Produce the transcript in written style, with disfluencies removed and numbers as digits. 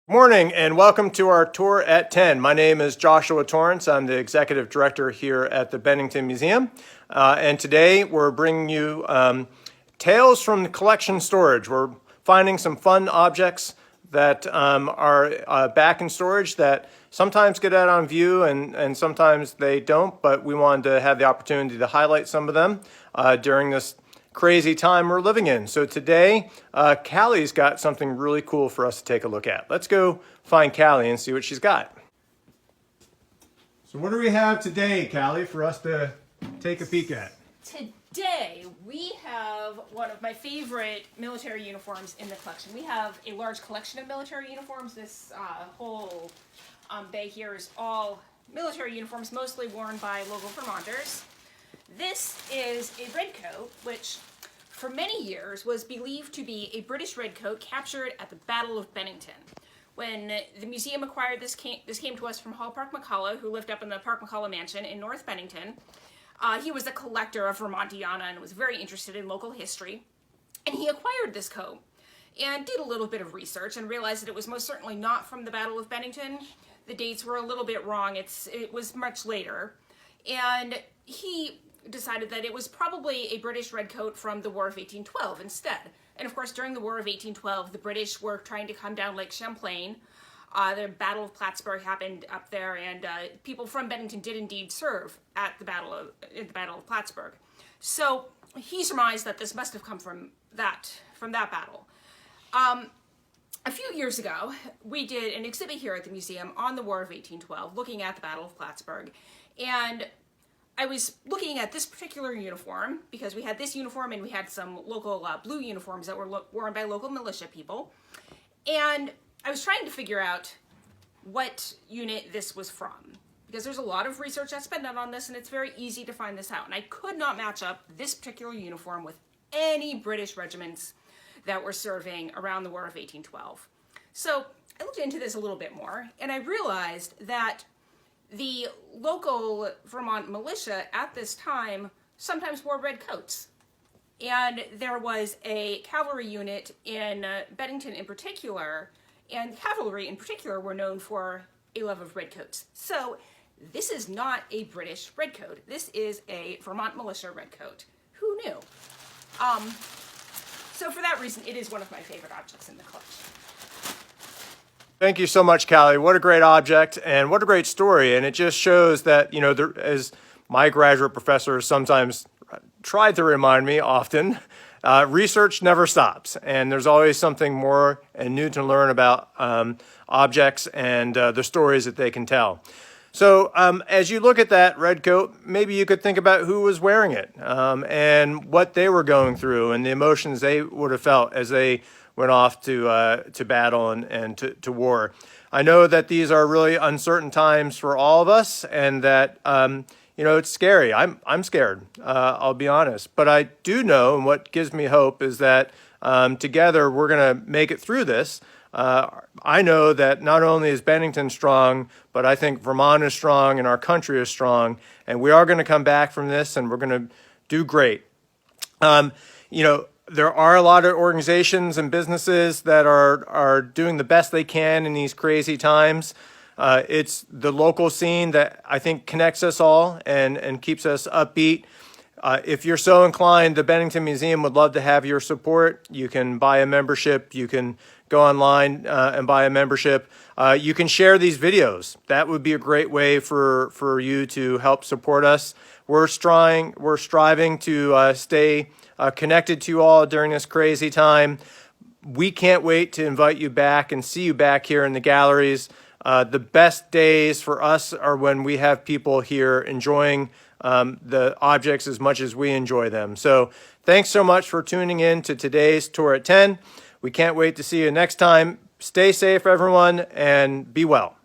Morning and welcome to our tour at 10. My name is Joshua Torrance. I'm the executive director here at the Bennington Museum. And today we're bringing you tales from the collection storage. We're finding some fun objects that are back in storage that sometimes get out on view and sometimes they don't, but we wanted to have the opportunity to highlight some of them during this crazy time we're living in. So today, Callie's got something really cool for us to take a look at. Let's go find Callie and see what she's got. So what do we have today, Callie, for us to take a peek at? Today, we have one of my favorite military uniforms in the collection. We have a large collection of military uniforms. This whole bay here is all military uniforms, mostly worn by local Vermonters. This is a redcoat, which for many years was believed to be a British redcoat captured at the Battle of Bennington. When the museum acquired this came to us from Hall Park McCullough, who lived up in the Park McCullough Mansion in North Bennington. He was a collector of Vermontiana and was very interested in local history. And he acquired this coat and did a little bit of research and realized that it was most certainly not from the Battle of Bennington. The dates were a little bit wrong. It was much later. And he decided that it was probably a British redcoat from the War of 1812 instead. And of course, during the War of 1812, the British were trying to come down Lake Champlain. The Battle of Plattsburgh happened up there, and people from Bennington did indeed serve at the Battle of Plattsburgh. So he surmised that this must have come from that battle. A few years ago, we did an exhibit here at the museum on the War of 1812, looking at the Battle of Plattsburgh, and I was looking at this particular uniform because we had this uniform and we had some local blue uniforms that were worn by local militia people. And I was trying to figure out what unit this was from because there's a lot of research that's been done on this and it's very easy to find this out. And I could not match up this particular uniform with any British regiments that were serving around the War of 1812. So I looked into this a little bit more and I realized that the local Vermont militia at this time sometimes wore red coats. And there was a cavalry unit in Bennington in particular, and cavalry in particular were known for a love of redcoats. So this is not a British redcoat. This is a Vermont militia redcoat. Who knew? So for that reason, it is one of my favorite objects in the collection. Thank you so much, Callie. What a great object and what a great story. And it just shows that, as my graduate professors sometimes tried to remind me often, research never stops. And there's always something more and new to learn about objects and the stories that they can tell. So as you look at that redcoat, maybe you could think about who was wearing it and what they were going through and the emotions they would have felt as they went off to battle and to war. I know that these are really uncertain times for all of us, and that it's scary. I'm scared. I'll be honest, but I do know, and what gives me hope is that together we're going to make it through this. I know that not only is Bennington strong, but I think Vermont is strong and our country is strong, and we are going to come back from this, and we're going to do great. There are a lot of organizations and businesses that are doing the best they can in these crazy times. It's the local scene that I think connects us all and keeps us upbeat. If you're so inclined, the Bennington Museum would love to have your support. You can buy a membership. You can go online and buy a membership. You can share these videos. That would be a great way for you to help support us. We're striving to stay connected to you all during this crazy time. We can't wait to invite you back and see you back here in the galleries. The best days for us are when we have people here enjoying the objects as much as we enjoy them. So thanks so much for tuning in to today's Tour at 10. We can't wait to see you next time. Stay safe, everyone, and be well.